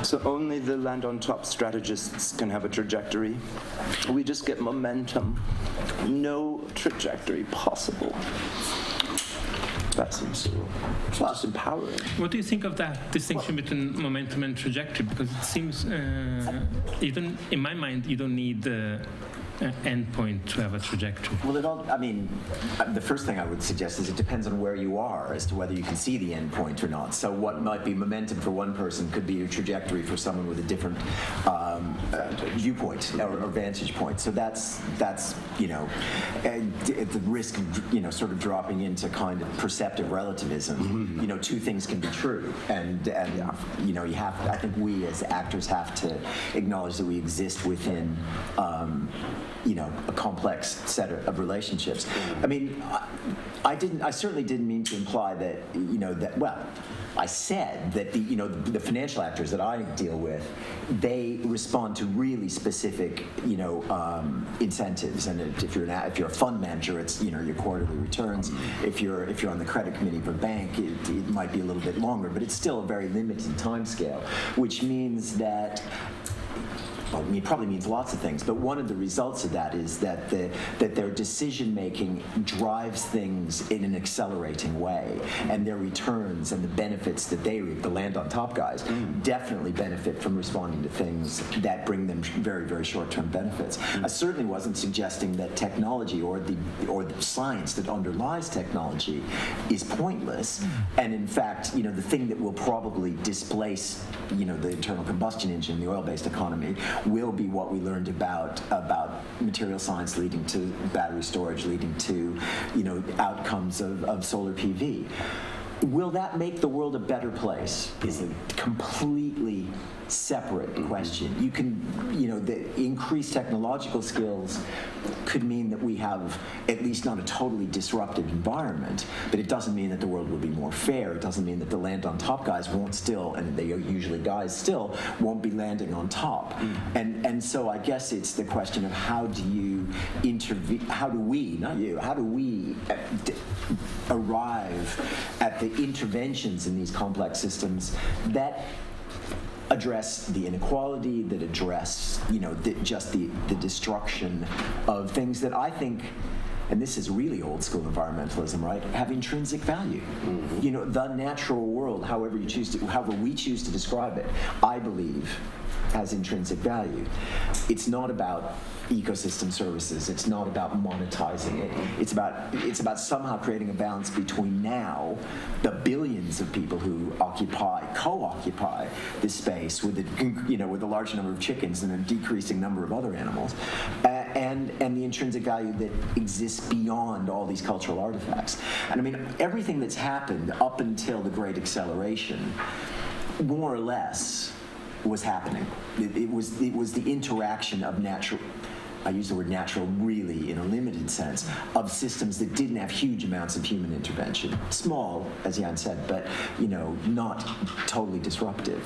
So only the land on top strategists can have a trajectory. We just get momentum. No trajectory possible. That seems so disempowering. What do you think of that distinction between momentum and trajectory? Because it seems, in my mind, you don't need endpoint to have a trajectory. Well, the first thing I would suggest is it depends on where you are as to whether you can see the endpoint or not. So what might be momentum for one person could be a trajectory for someone with a different viewpoint or vantage point. So that's at the risk of sort of dropping into kind of perceptive relativism. Mm-hmm. Two things can be true, and you have. I think we as actors have to acknowledge that we exist within. A complex set of relationships. I mean, I certainly didn't mean to imply that, I said that the financial actors that I deal with, they respond to really specific, incentives. And if you're a fund manager, it's your quarterly returns. If you're on the credit committee of a bank, it might be a little bit longer, but it's still a very limited time scale, which means that. Well, it probably means lots of things, but one of the results of that is that their decision-making drives things in an accelerating way, and their returns and the benefits that they reap, the land-on-top guys, definitely benefit from responding to things that bring them very, very short-term benefits. I certainly wasn't suggesting that technology or the science that underlies technology is pointless, and in fact, the thing that will probably displace, the internal combustion engine, the oil-based economy, will be what we learned about material science leading to battery storage, leading to outcomes of solar PV. Will that make the world a better place is a completely separate question. You can, the increased technological skills could mean that we have at least not a totally disruptive environment, but it doesn't mean that the world will be more fair. It doesn't mean that the land on top guys won't still, and they usually guys still, won't be landing on top. And so I guess it's the question of how do you intervene, how do we arrive at the interventions in these complex systems that address the inequality, that address, the destruction of things that I think, and this is really old school environmentalism, right, have intrinsic value. Mm-hmm. The natural world, however we choose to describe it, I believe has intrinsic value. It's not about ecosystem services. It's not about monetizing it. It's about somehow creating a balance between now the billions of people who co-occupy this space with a large number of chickens and a decreasing number of other animals, and the intrinsic value that exists beyond all these cultural artifacts. And I mean, everything that's happened up until the Great Acceleration, more or less, was happening. It was the interaction of natural. I use the word natural really in a limited sense, of systems that didn't have huge amounts of human intervention. Small, as Jan said, but not totally disruptive.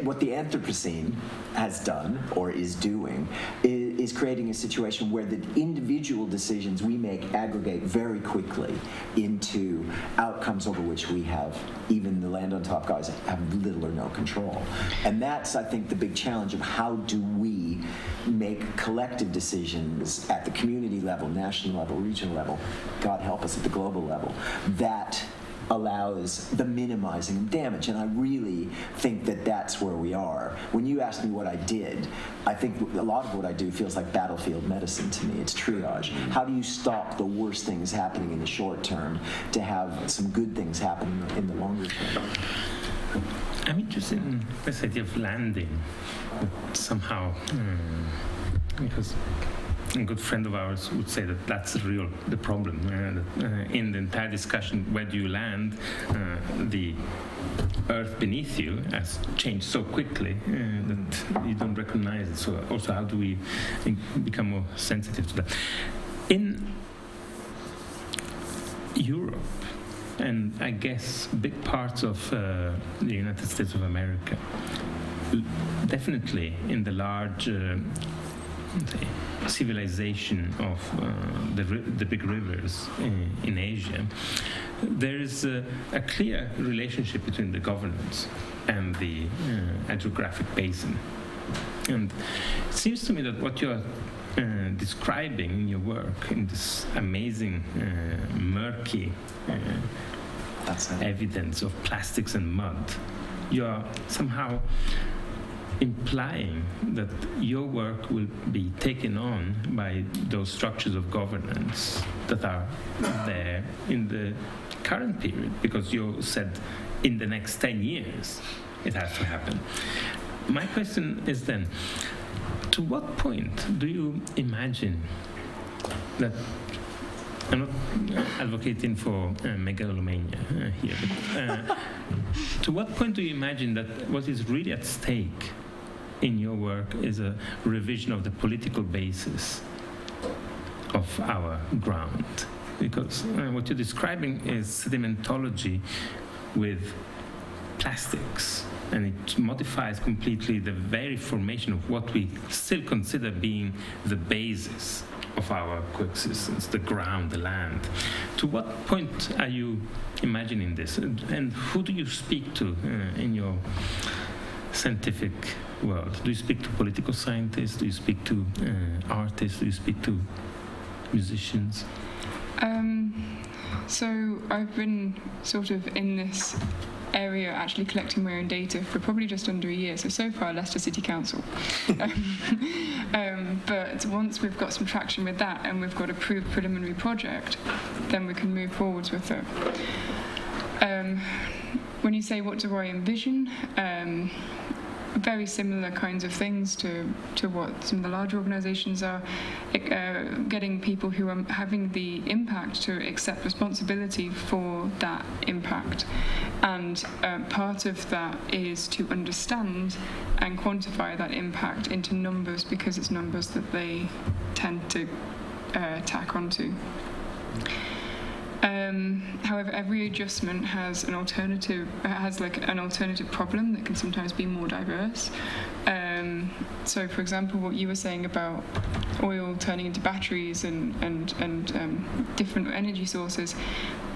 What the Anthropocene has done, or is doing, is creating a situation where the individual decisions we make aggregate very quickly into outcomes over which we have, even the land on top guys, have little or no control. And that's, I think, the big challenge of how do we make collective decisions at the community level, national level, regional level, God help us, at the global level, that allows the minimizing of damage. And I really think that that's where we are. When you asked me what I did, I think a lot of what I do feels like battlefield medicine to me. It's triage. How do you stop the worst things happening in the short term to have some good things happen in the longer term? I'm interested in this idea of landing, somehow, because a good friend of ours would say that that's the problem. In the entire discussion, where do you land, the earth beneath you has changed so quickly that you don't recognize it. So also, how do we become more sensitive to that? In Europe, and I guess big parts of the United States of America, definitely in the large civilization of the big rivers in Asia, there is a clear relationship between the governance and the hydrographic basin. And it seems to me that what you're describing in your work, in this amazing, murky evidence of plastics and mud, you're somehow implying that your work will be taken on by those structures of governance that are there in the current period, because you said in the next 10 years it has to happen. My question is then, to what point do you imagine that, I'm not advocating for megalomania here, but to what point do you imagine that what is really at stake in your work is a revision of the political basis of our ground? Because what you're describing is sedimentology with plastics, and it modifies completely the very formation of what we still consider being the basis of our coexistence, the ground, the land. To what point are you imagining this? And who do you speak to in your scientific world? Do you speak to political scientists? Do you speak to artists? Do you speak to musicians? So I've been sort of in this area actually collecting my own data for probably just under a year. So far, Leicester City Council. But once we've got some traction with that and we've got a preliminary project, then we can move forwards with it. When you say what do I envision, very similar kinds of things to what some of the large organisations are, getting people who are having the impact to accept responsibility for that impact. And part of that is to understand and quantify that impact into numbers, because it's numbers that they tend to tack onto. However, every adjustment has an alternative problem that can sometimes be more diverse. So, for example, what you were saying about oil turning into batteries and different energy sources,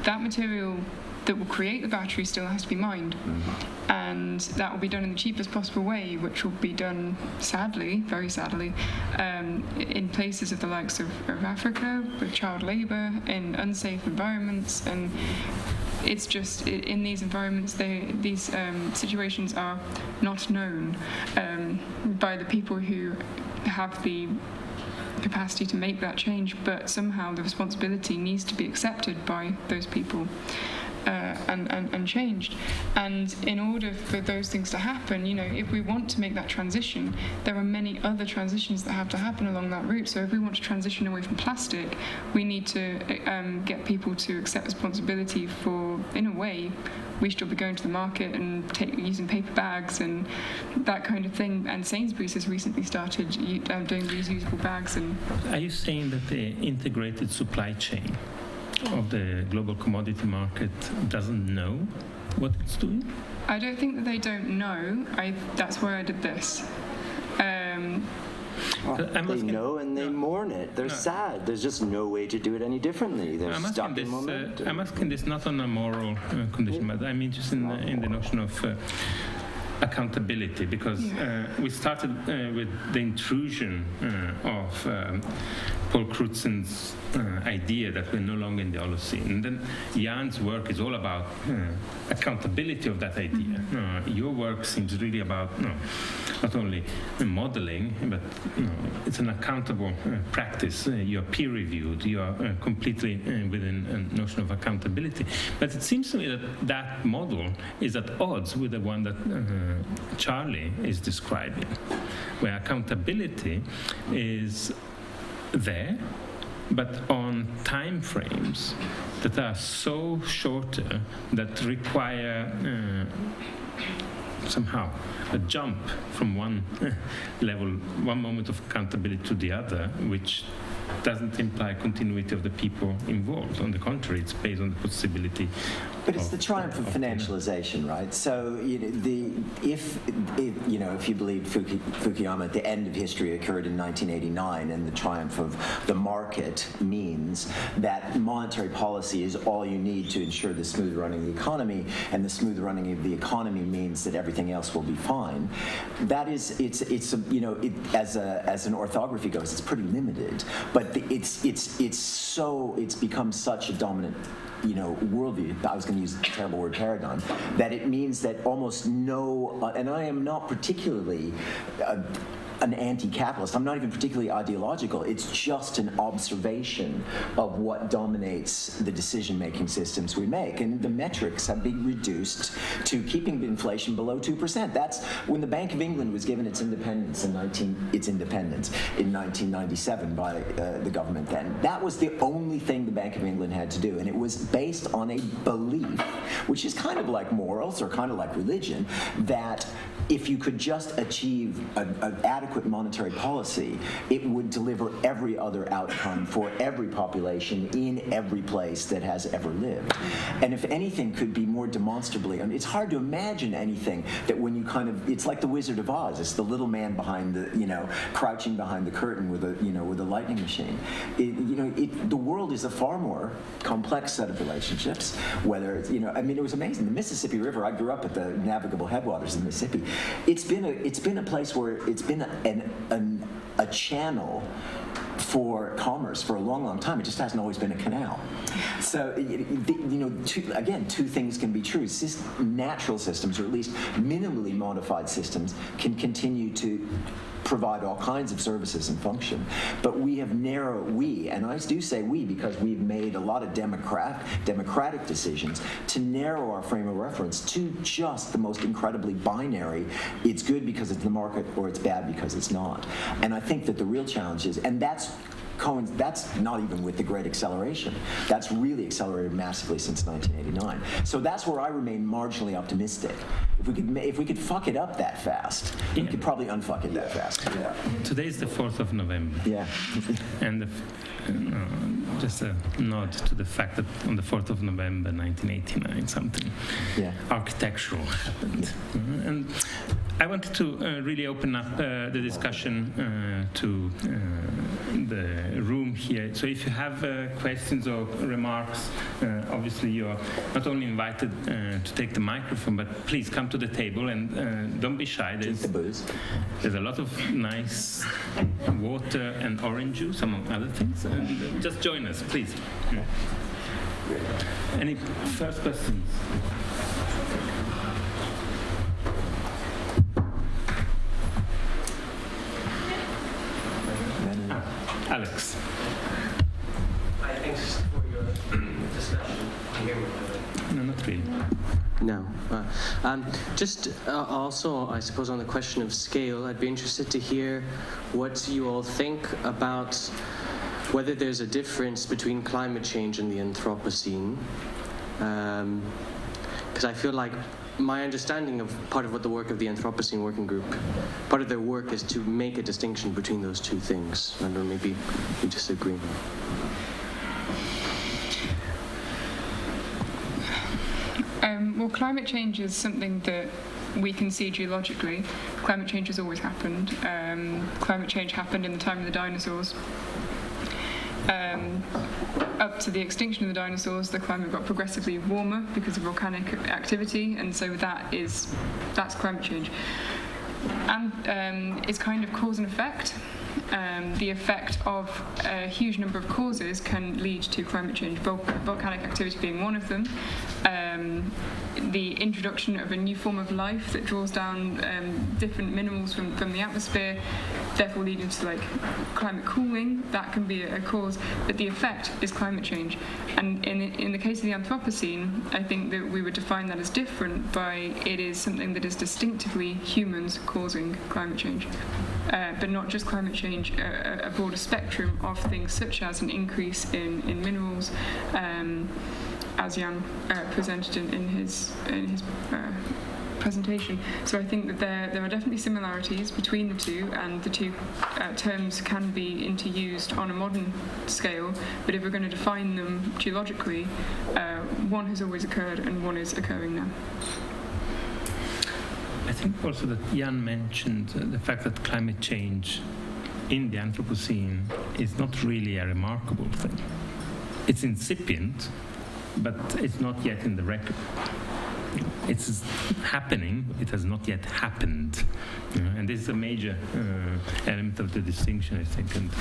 that material that will create the battery still has to be mined. And that will be done in the cheapest possible way, which will be done, sadly, very sadly, in places of the likes of Africa, with child labour, in unsafe environments. And it's just, in these environments, these situations are not known by the people who have the capacity to make that change, but somehow the responsibility needs to be accepted by those people. And changed. And in order for those things to happen, if we want to make that transition, there are many other transitions that have to happen along that route. So if we want to transition away from plastic, we need to get people to accept responsibility for, in a way, we should be going to the market and using paper bags and that kind of thing. And Sainsbury's has recently started doing reusable bags. And are you saying that the integrated supply chain of the global commodity market doesn't know what it's doing? I don't think that they don't know. That's why I did this. They know and they mourn it. They're sad. There's just no way to do it any differently. They're stuck in momentum. I'm asking this not on a moral condition, but I'm interested in the notion of accountability, because we started with the intrusion of Paul Crutzen's idea that we're no longer in the Holocene. And then Jan's work is all about accountability of that idea. Your work seems really about not only modeling, but it's an accountable practice. You're peer-reviewed. You're completely within a notion of accountability. But it seems to me that that model is at odds with the one that Charlie is describing, where accountability is there, but on time frames that are so shorter that require somehow a jump from one level, one moment of accountability to the other, which doesn't imply continuity of the people involved. On the contrary, it's based on the possibility But it's the triumph of financialization, right? So if you believe Fukuyama, the end of history occurred in 1989, and the triumph of the market means that monetary policy is all you need to ensure the smooth running of the economy, and the smooth running of the economy means that everything else will be fine. That is, as an orthography goes, it's pretty limited, but it's become such a dominant worldview, I was going to use the terrible word paradigm, that it means that almost no, and I am not particularly an anti-capitalist, I'm not even particularly ideological, it's just an observation of what dominates the decision-making systems we make. And the metrics have been reduced to keeping inflation below 2%. That's when the Bank of England was given its independence in 1997 by the government then. That was the only thing the Bank of England had to do, and it was based on a belief, which is kind of like morals or kind of like religion, that if you could just achieve an adequate monetary policy, it would deliver every other outcome for every population in every place that has ever lived. And if anything could be more demonstrably, I mean, it's hard to imagine anything that when you it's like the Wizard of Oz. It's the little man behind the, crouching behind the curtain with a lightning machine. The world is a far more complex set of relationships. Whether it's, it was amazing. The Mississippi River. I grew up at the navigable headwaters of the Mississippi. It's been a place where it's been a channel for commerce for a long, long time. It just hasn't always been a canal. So, two things can be true. Natural systems, or at least minimally modified systems, can continue to provide all kinds of services and function. But and I do say we because we've made a lot of democratic decisions to narrow our frame of reference to just the most incredibly binary, it's good because it's the market or it's bad because it's not. And I think that the real challenge is, and that's not even with the Great Acceleration. That's really accelerated massively since 1989. So that's where I remain marginally optimistic. If we could fuck it up that fast, we could probably unfuck it that fast. Yeah. Today is the 4th of November. Yeah. And just a nod to the fact that on the 4th of November 1989 something architectural happened. And I wanted to really open up the discussion to the room here. So if you have questions or remarks, obviously you're not only invited to take the microphone, but please come to the table and don't be shy. Drink the booze. There's a lot of nice water and orange juice, among other things. And just join us, please. Any first questions? Alex. Hi, thanks for your discussion. Can you hear me? No, not really. No. Just also, I suppose, on the question of scale, I'd be interested to hear what you all think about whether there's a difference between climate change and the Anthropocene. Because I feel like my understanding of part of what the work of the Anthropocene Working Group, part of their work is to make a distinction between those two things. I don't know, maybe you disagree. Well, climate change is something that we can see geologically. Climate change has always happened. Climate change happened in the time of the dinosaurs. Up to the extinction of the dinosaurs, the climate got progressively warmer because of volcanic activity, and so that's climate change. And it's kind of cause and effect. The effect of a huge number of causes can lead to climate change, volcanic activity being one of them. The introduction of a new form of life that draws down different minerals from the atmosphere, therefore leading to climate cooling, that can be a cause, but the effect is climate change. And in the case of the Anthropocene, I think that we would define that as different by it is something that is distinctively humans causing climate change. But not just climate change, a broader spectrum of things such as an increase in minerals, as Jan presented in his presentation. So I think that there are definitely similarities between the two, and the two terms can be interused on a modern scale, but if we're going to define them geologically, one has always occurred and one is occurring now. I think also that Jan mentioned the fact that climate change in the Anthropocene is not really a remarkable thing. It's incipient, but it's not yet in the record. It's happening, it has not yet happened. And this is a major element of the distinction, I think.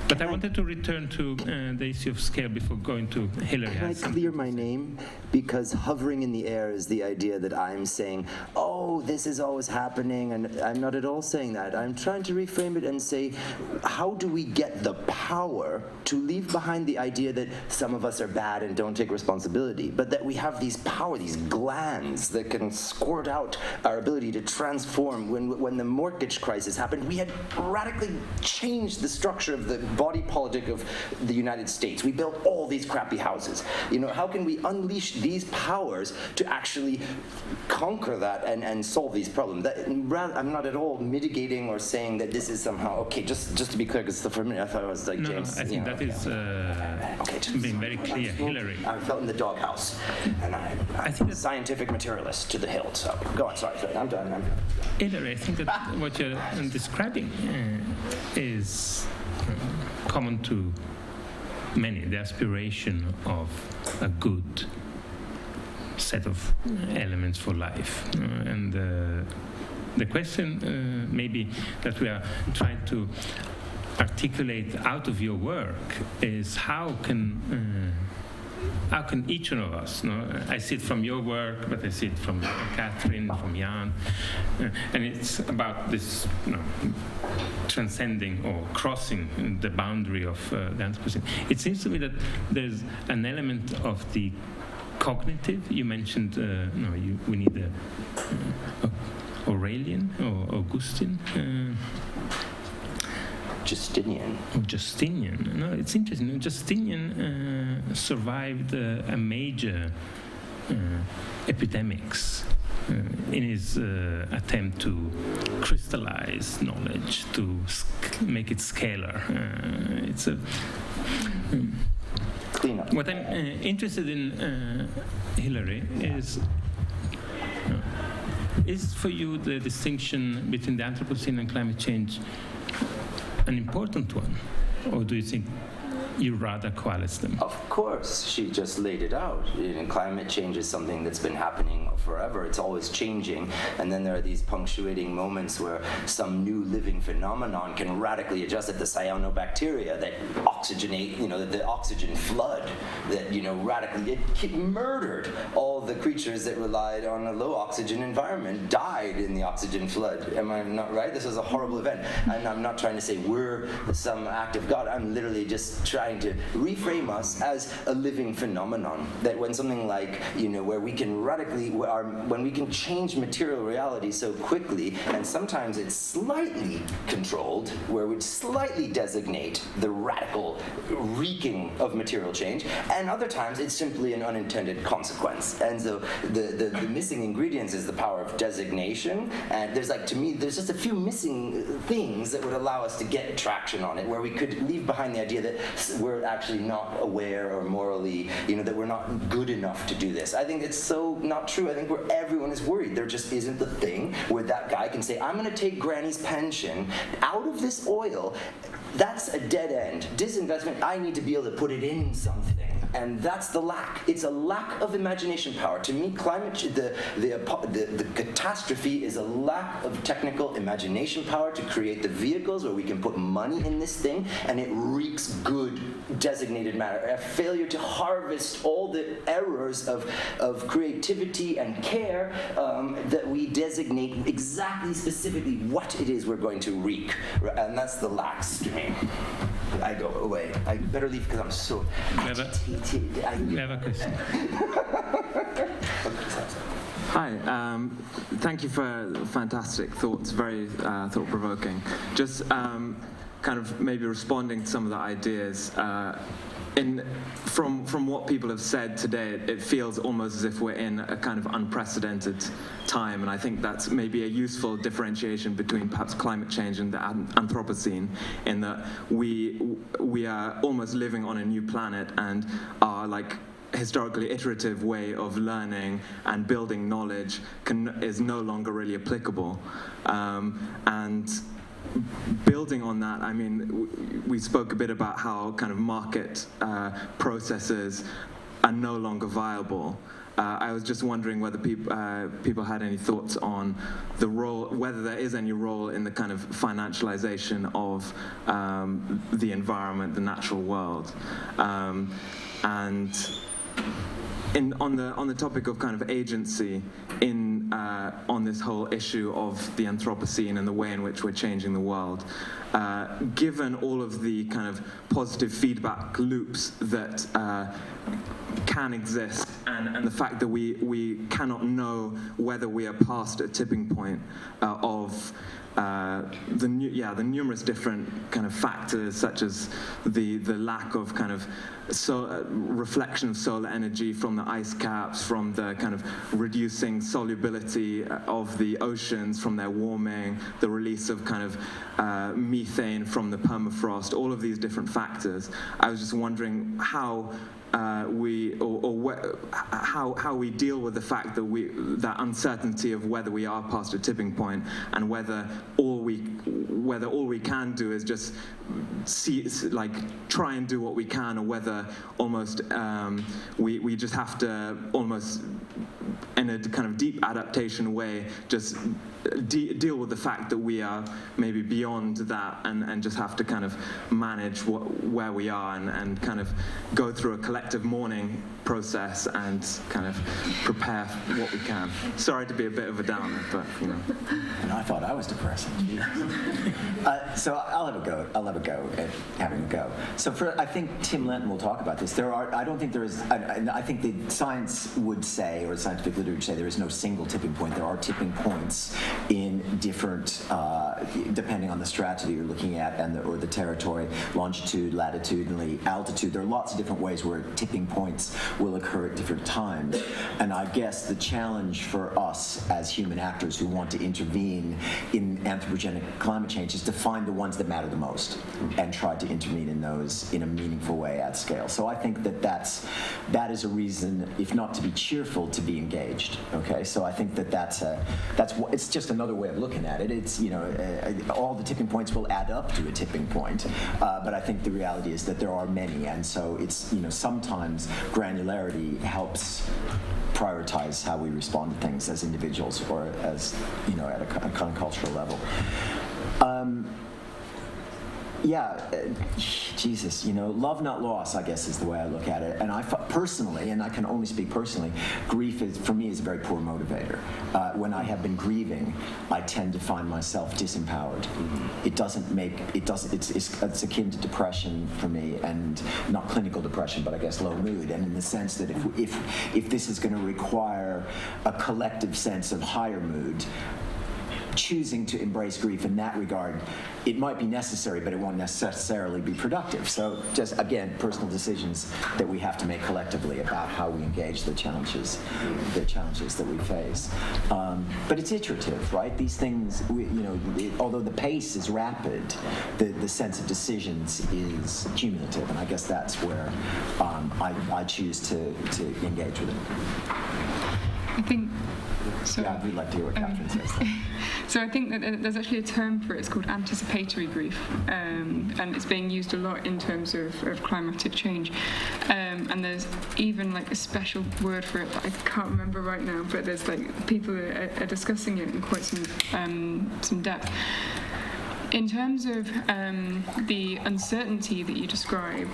But I wanted to return to the issue of scale before going to Hilary. Can I clear my name? Because hovering in the air is the idea that I'm saying, oh, this is always happening, and I'm not at all saying that. I'm trying to reframe it and say, how do we get the power to leave behind the idea that some of us are bad and don't take responsibility, but that we have these power, these glands that can squirt out our ability to transform. When the mortgage crisis happened, we had radically changed the structure of the body politic of the United States. We built all these crappy houses. How can we unleash these powers to actually conquer that and solve these problems? I'm not at all mitigating or saying that this is somehow, okay, just to be clear, because for a minute I thought it was like No, James. I think that is being very clear. Hilary. I felt in the doghouse, and I think a scientific materialist to the hilt. So go on, sorry, I'm done. Hilary, I think that what you're describing is common to many, the aspiration of a good set of elements for life. And the question maybe that we are trying to articulate out of your work is how can each one of us, I see it from your work, but I see it from Catherine, from Jan, and it's about this transcending or crossing the boundary of the Anthropocene. It seems to me that there's an element of the cognitive. You mentioned we need Aurelian or Augustine. Justinian. No, it's interesting. Justinian survived a major epidemics in his attempt to crystallize knowledge, to make it scalar. It's a cleanup. What I'm interested in, Hilary, is for you the distinction between the Anthropocene and climate change an important one, or do you think you rather coalesce them? Of course, she just laid it out. Climate change is something that's been happening forever. It's always changing, and then there are these punctuating moments where some new living phenomenon can radically adjust it. The cyanobacteria that oxygenate, the oxygen flood that, radically, it murdered all the creatures that relied on a low oxygen environment, died in the oxygen flood. Am I not right? This was a horrible event. And I'm not trying to say we're some act of God. I'm literally just trying to reframe us as a living phenomenon. That when something like, where we can radically, when we can change material reality so quickly, and sometimes it's slightly controlled, where we slightly designate the radical wreaking of material change, and other times it's simply an unintended consequence. And so the missing ingredients is the power of designation, and to me, there's just a few missing things that would allow us to get traction on it, where we could leave behind the idea that we're actually not aware or morally, that we're not good enough to do this. I think it's so not true. I think where everyone is worried, there just isn't the thing where that guy can say, I'm going to take Granny's pension out of this oil. That's a dead end. Disinvestment, I need to be able to put it in something. And that's the lack. It's a lack of imagination power. To me, climate change, the catastrophe is a lack of technical imagination power to create the vehicles where we can put money in this thing and it reeks good designated matter. A failure to harvest all the errors of creativity and care that we designate exactly, specifically what it is we're going to wreak. And that's the lacks to me. I go away. I better leave because I'm so agitated. We have a question. Hi, thank you for fantastic thoughts, very thought-provoking. Just kind of maybe responding to some of the ideas from what people have said today, it feels almost as if we're in a kind of unprecedented time, and I think that's maybe a useful differentiation between perhaps climate change and the Anthropocene, in that we are almost living on a new planet, and our historically iterative way of learning and building knowledge is no longer really applicable, and building on that, I mean, we spoke a bit about how kind of market processes are no longer viable. I was just wondering whether people had any thoughts on the role, whether there is any role in the kind of financialization of the environment, the natural world, and on the topic of kind of agency on this whole issue of the Anthropocene and the way in which we're changing the world, given all of the kind of positive feedback loops that can exist, and the fact that we cannot know whether we are past a tipping point of the numerous different kind of factors, such as the lack of kind of reflection of solar energy from the ice caps, from the kind of reducing solubility of the oceans from their warming, the release of kind of methane from the permafrost, all of these different factors. I was just wondering how how we deal with the fact that that uncertainty of whether we are past a tipping point, and whether all we can do is just try and do what we can, or whether almost we just have to almost, in a kind of deep adaptation way, just deal with the fact that we are maybe beyond that, and just have to kind of manage where we are, and kind of go through a collective mourning process and kind of prepare what we can. Sorry to be a bit of a downer, but you know. And I thought I was depressing. So I'll have a go at having a go. So I think Tim Lenton will talk about this. I don't think there is. I think the science would say, or scientific literature would say, there is no single tipping point. There are tipping points in different, depending on the strata you're looking at, or the territory, longitude, latitudinally, altitude. There are lots of different ways where tipping points will occur at different times. And I guess the challenge for us as human actors who want to intervene in anthropogenic climate change is to find the ones that matter the most and try to intervene in those in a meaningful way at scale. So I think that is a reason, if not to be cheerful, to be engaged. Okay, so I think it's just another way of looking at it. It's, all the tipping points will add up to a tipping point, but I think the reality is that there are many, and so it's, sometimes granularity helps prioritize how we respond to things as individuals, or as, at a kind of cultural level. Jesus, love not loss, I guess, is the way I look at it. And I personally, and I can only speak personally, grief for me is a very poor motivator. When I have been grieving, I tend to find myself disempowered. Mm-hmm. It's akin to depression for me, and not clinical depression, but I guess low mood. And in the sense that if this is going to require a collective sense of higher mood, choosing to embrace grief in that regard, it might be necessary, but it won't necessarily be productive. So just, again, personal decisions that we have to make collectively about how we engage the challenges that we face. But it's iterative, right? These things, although the pace is rapid, the sense of decisions is cumulative, and I guess that's where I choose to engage with it. I think. So, yeah, we'd like to hear what Catherine says. So I think that there's actually a term for it. It's called anticipatory grief, and it's being used a lot in terms of climatic change. And there's even a special word for it that I can't remember right now. But there's people are discussing it in quite some depth. In terms of the uncertainty that you describe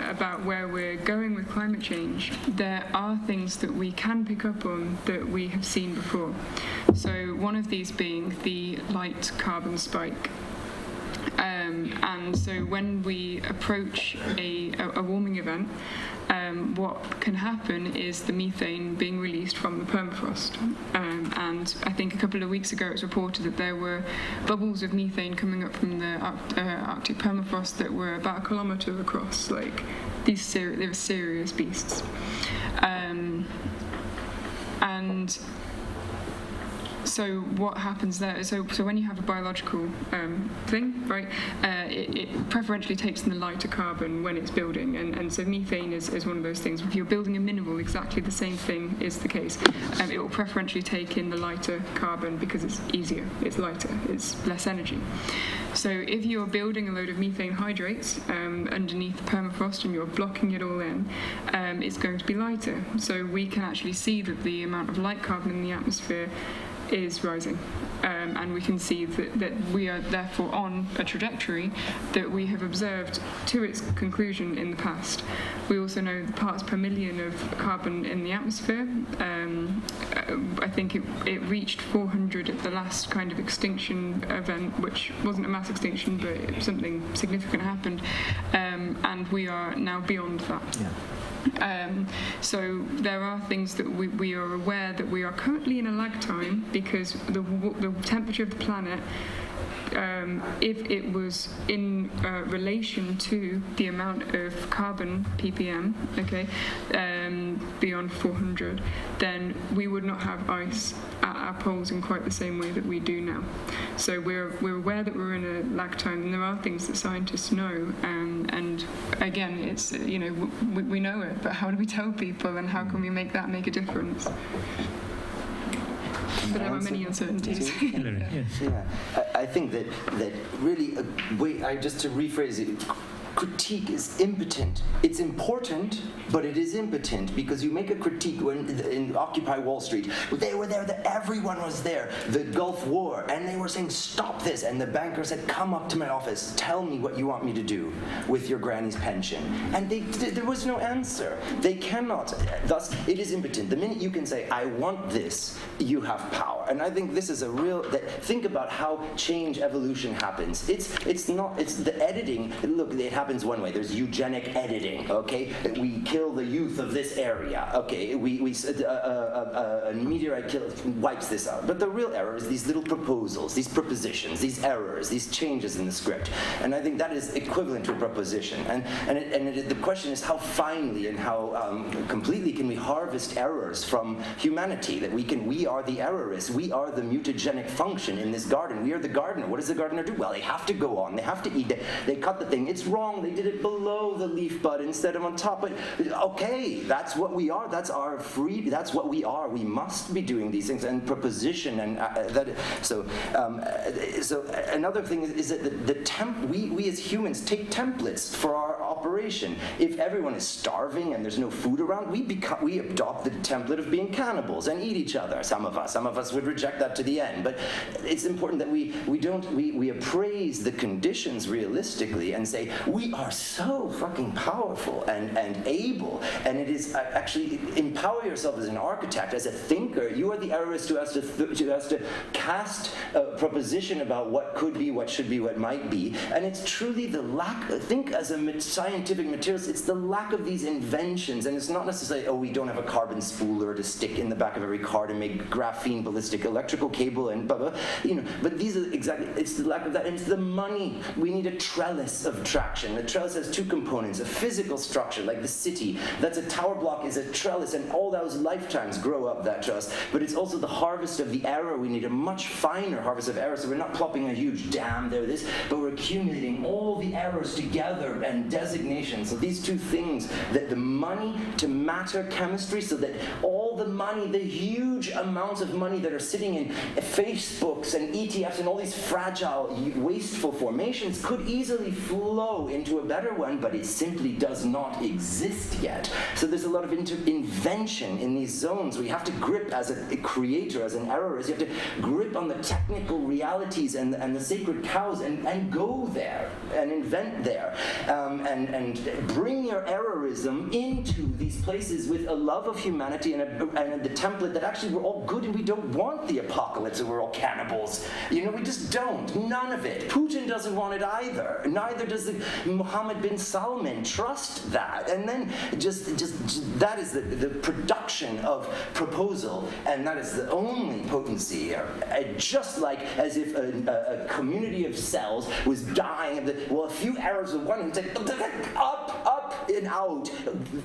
about where we're going with climate change, there are things that we can pick up on that we have seen before. So one of these being the light carbon spike. And so when we approach a warming event, what can happen is the methane being released from the permafrost. And I think a couple of weeks ago it was reported that there were bubbles of methane coming up from the Arctic permafrost that were about 1 kilometre across. Like, they were serious beasts. And so what happens there? So when you have a biological thing, right, it preferentially takes in the lighter carbon when it's building, and so methane is one of those things. If you're building a mineral, exactly the same thing is the case. It will preferentially take in the lighter carbon because it's easier, it's lighter, it's less energy. So if you're building a load of methane hydrates underneath the permafrost and you're blocking it all in, it's going to be lighter. So we can actually see that the amount of light carbon in the atmosphere is rising, and we can see that we are therefore on a trajectory that we have observed to its conclusion in the past. We also know the parts per million of carbon in the atmosphere. I think it reached 400 at the last kind of extinction event, which wasn't a mass extinction, but something significant happened, and we are now beyond that. Yeah. So there are things that we are aware that we are currently in a lag time, because the temperature of the planet, if it was in relation to the amount of carbon ppm, okay, beyond 400, then we would not have ice at our poles in quite the same way that we do now. So we're aware that we're in a lag time, and there are things that scientists know, and again, it's, you know, we know it, but how do we tell people, and how can we make that make a difference? But there are many uncertainties. Yeah, I think that really, just to rephrase it, critique is impotent. It's important, but it is impotent, because you make a critique when in Occupy Wall Street, they were there, everyone was there, the Gulf War, and they were saying, stop this, and the banker said, come up to my office, tell me what you want me to do with your granny's pension. And there was no answer. They cannot. Thus, it is impotent. The minute you can say, I want this, you have power. And I think this is a real, think about how change, evolution happens. It's the editing, look, it happens one way. There's eugenic editing, okay? We kill the youth of this area, okay? A meteorite wipes this out. But the real error is these little proposals, these propositions, these errors, these changes in the script. And I think that is equivalent to a proposition. And the question is, how finely and how completely can we harvest errors from humanity? That we are the errorists. We are the mutagenic function in this garden. We are the gardener. What does the gardener do? Well, they have to go on. They have to eat. They cut the thing. It's wrong. They did it below the leaf bud instead of on top. But okay, that's what we are. That's our free. That's what we are. We must be doing these things. And proposition and that. So another thing is that we as humans take templates for our operation. If everyone is starving and there's no food around, we adopt the template of being cannibals and eat each other. Some of us would reject that to the end. But it's important that we appraise the conditions realistically and say, we are so fucking powerful and able, and it is actually empower yourself as an architect, as a thinker. You are the errorist who has to cast a proposition about what could be, what should be, what might be, and it's truly the lack. Think as a scientific materialist, it's the lack of these inventions, and it's not necessarily, we don't have a carbon spooler to stick in the back of every car to make graphene ballistic electrical cable and blah blah. But these are exactly. It's the lack of that, and it's the money. We need a trellis of traction. The trellis has two components: a physical structure, like the city. That's a tower block is a trellis, and all those lifetimes grow up that trellis. But it's also the harvest of the error. We need a much finer harvest of error. So we're not plopping a huge dam there, but we're accumulating all the errors together and designations. So these two things, that the money to matter chemistry, so that all the money, the huge amounts of money that are sitting in Facebooks and ETFs and all these fragile, wasteful formations could easily flow into a better one, but it simply does not exist yet. So there's a lot of invention in these zones where you have to grip as a creator, as an errorist. You have to grip on the technical realities and the sacred cows and go there and invent there and bring your errorism into these places with a love of humanity and a and the template that actually we're all good and we don't want the apocalypse and we're all cannibals. You know, we just don't. None of it. Putin doesn't want it either. Neither does the Mohammed bin Salman trust that. And then just that is the production of proposal, and that is the only potency here. Just like as if a community of cells was dying of a few arrows of one, it's like up and out.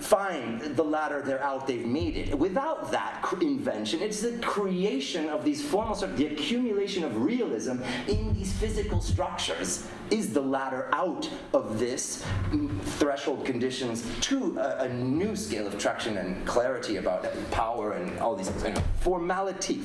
Fine, the ladder, they're out, they've made it. Without that invention, it's the creation of these formal structures, the accumulation of realism in these physical structures is the ladder out of this threshold conditions to a new scale of traction and clarity about power and all these things. And formality,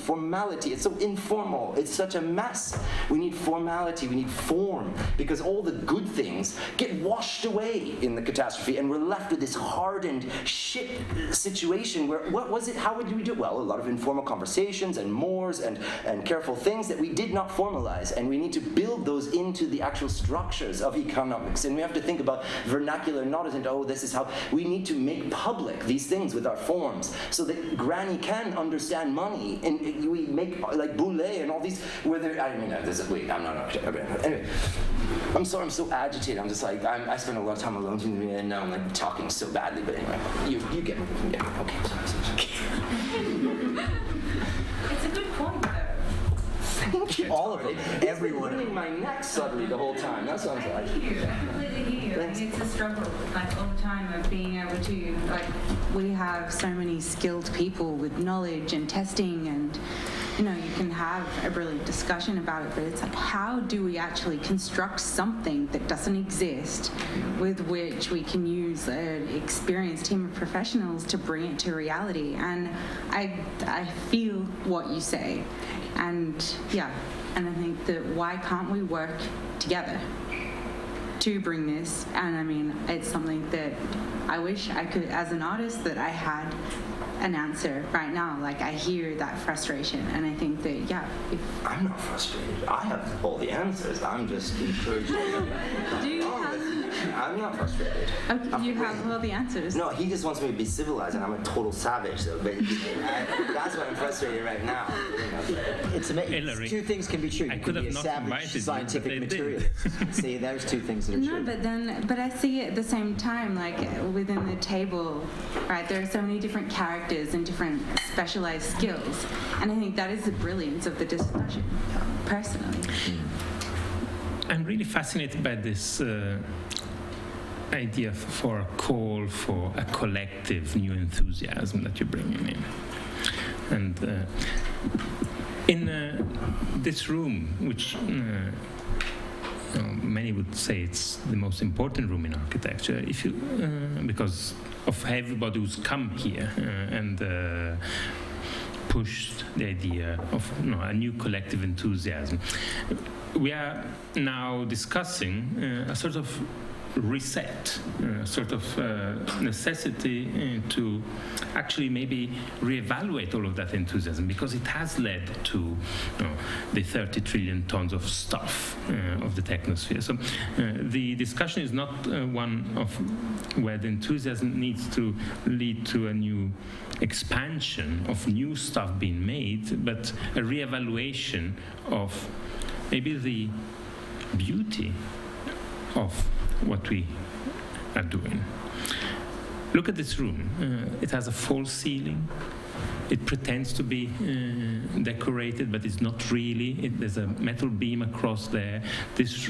it's so informal, it's such a mess. We need formality, we need form, because all the good things get washed away in the catastrophe, and we're left with this hardened shit situation where, what was it, how would we do it? Well, a lot of informal conversations and mores and careful things that we did not formalize, and we need to build those into the actual structures of economics. And we have to think about vernacular not as in, oh, this is how, we need to make public these things with our forms so that Granny can understand money, and we make like Boulay and all these, whether, I mean, wait, I'm not, anyway, I'm sorry, I'm so agitated, I'm just like, I spend a lot of time alone, and now I'm like talking so badly, but anyway, you get me, yeah, okay, sorry. It's a good point, though. Thank you. All of it, everyone. It's my neck suddenly the whole time. That's what I'm saying. Thank you. I completely hear you. Thanks. It's a struggle, like all the time, of being able to, like, we have so many skilled people with knowledge and testing, and you know, you can have a brilliant discussion about it, but it's like, how do we actually construct something that doesn't exist, with which we can use an experienced team of professionals to bring it to reality? And I feel what you say, and yeah, and I think that why can't we work together to bring this? And I mean, it's something that I wish I could, as an artist, that I had an answer right now. Like, I hear that frustration, and I think that, yeah. I'm not frustrated. I have all the answers. I'm just encouraging. Do you have... I'm not frustrated. Okay, you have all the answers. No, he just wants me to be civilized, and I'm a total savage. So, but that's why I'm frustrated right now. It's amazing. Hilary, Two things can be true. I You could can be have a not savage invited you, scientific but they did. materialist. See, there's two things that are No, true. but I see it at the same time, like within the table, right? There are so many different characters and different specialized skills, and I think that is the brilliance of the discussion, personally. I'm really fascinated by this idea for a call for a collective new enthusiasm that you're bringing in. And in this room, which many would say it's the most important room in architecture, if you because of everybody who's come here and pushed the idea of a new collective enthusiasm. We are now discussing a sort of reset, sort of necessity to actually maybe reevaluate all of that enthusiasm, because it has led to the 30 trillion tons of stuff of the technosphere. So the discussion is not one of where the enthusiasm needs to lead to a new expansion of new stuff being made, but a reevaluation of maybe the beauty of what we are doing. Look at this room. It has a false ceiling. It pretends to be decorated, but it's not really. There's a metal beam across there. This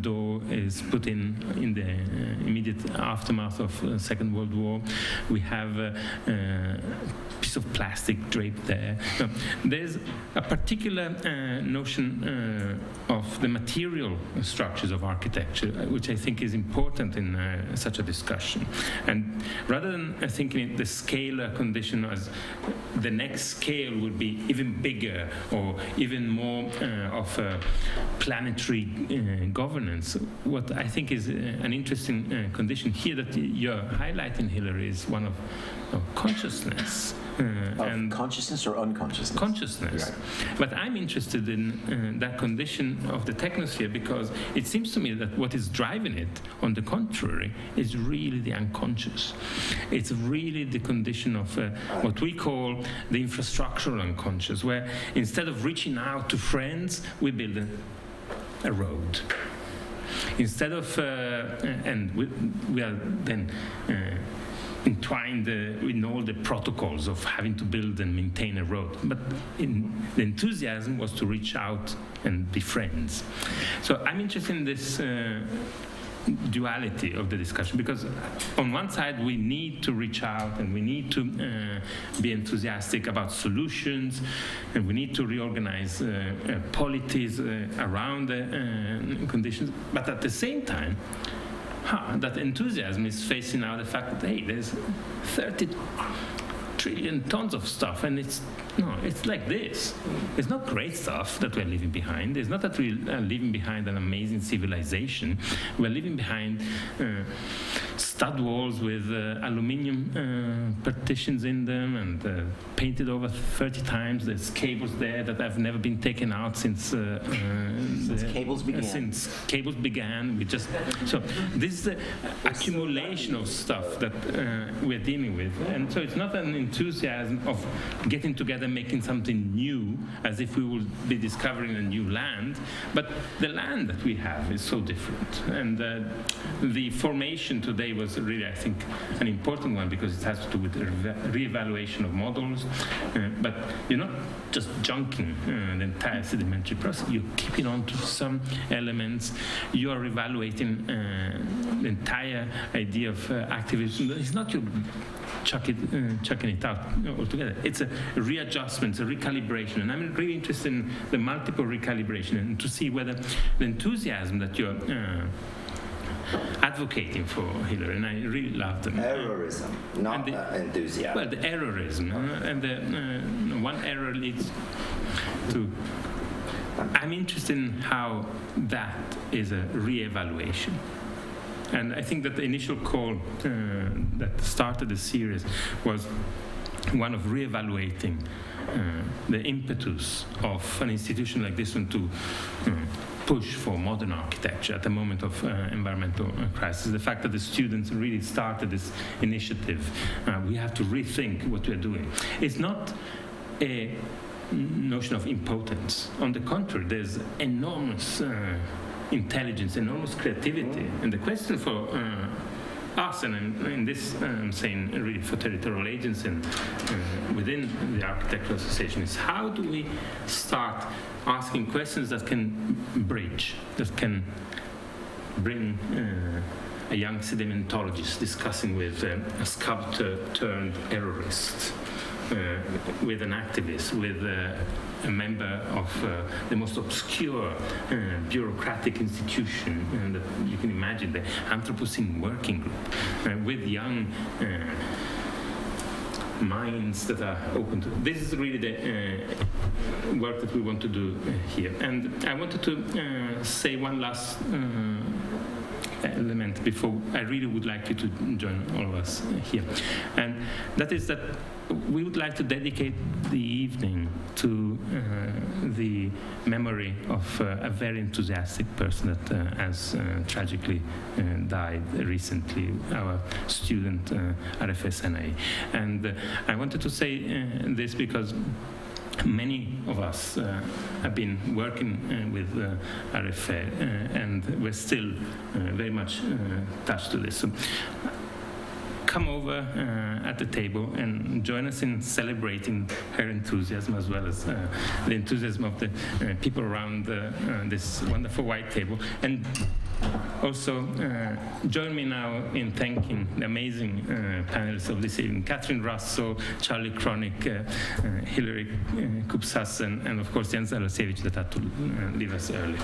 door is put in the immediate aftermath of the Second World War. We have a piece of plastic draped there. Now, there's a particular notion of the material structures of architecture, which I think is important in such a discussion. And rather than thinking the scalar condition as the next scale would be even bigger or even more of a planetary governance, what I think is an interesting condition here that you're highlighting, Hilary, is one of consciousness. Of consciousness or unconsciousness? Consciousness. Right. But I'm interested in that condition of the technosphere because it seems to me that what is driving it, on the contrary, is really the unconscious. It's really the condition of what we call the infrastructural unconscious, where instead of reaching out to friends, we build a road. Instead of, and we are then entwined in all the protocols of having to build and maintain a road. But the enthusiasm was to reach out and be friends. So I'm interested in this duality of the discussion, because on one side we need to reach out and we need to be enthusiastic about solutions, and we need to reorganize polities around the conditions, but at the same time that enthusiasm is facing now the fact that, hey, there's 30 trillion tons of stuff, and it's like this. It's not great stuff that we're leaving behind. It's not that we're leaving behind an amazing civilization. We're leaving behind stud walls with aluminium partitions in them and painted over 30 times. There's cables there that have never been taken out since cables began. Since cables began. So this is the accumulation of stuff that we're dealing with. And so it's not an enthusiasm of getting together, making something new, as if we would be discovering a new land, but the land that we have is so different. And the formation today was really, I think, an important one, because it has to do with the reevaluation of models, but you're not just junking the entire sedimentary process, you're keeping on to some elements, you are reevaluating the entire idea of activism. It's not you chucking it out altogether. It's a readjustment, a recalibration. And I'm really interested in the multiple recalibration and to see whether the enthusiasm that you're advocating for, Hilary, and I really love them. Errorism, not enthusiasm. Well, the errorism, and the one error leads to... I'm interested in how that is a re-evaluation. And I think that the initial call that started the series was one of re-evaluating the impetus of an institution like this one to push for modern architecture at the moment of environmental crisis. The fact that the students really started this initiative, we have to rethink what we're doing. It's not a notion of impotence. On the contrary, there's enormous intelligence, enormous creativity. And the question for us, and in this I'm saying really for territorial agents and within the Architectural Association, is how do we start asking questions that can bridge, that can bring a young sedimentologist discussing with a sculptor turned errorist, with an activist, with a member of the most obscure bureaucratic institution that you can imagine, the Anthropocene working group, with young minds that are open to. This is really the work that we want to do here. And I wanted to say one last element before I really would like you to join all of us here. And that is that we would like to dedicate the evening to the memory of a very enthusiastic person that has tragically died recently, our student RFSNA. And I wanted to say this because many of us have been working with RFA and we're still very much attached to this. So come over at the table and join us in celebrating her enthusiasm as well as the enthusiasm of the people around this wonderful white table. And also, join me now in thanking the amazing panelists of this evening, Catherine Russo, Charlie Kronick, Hilary Koob-Sassen, and of course Jens Alasevich that had to leave us early.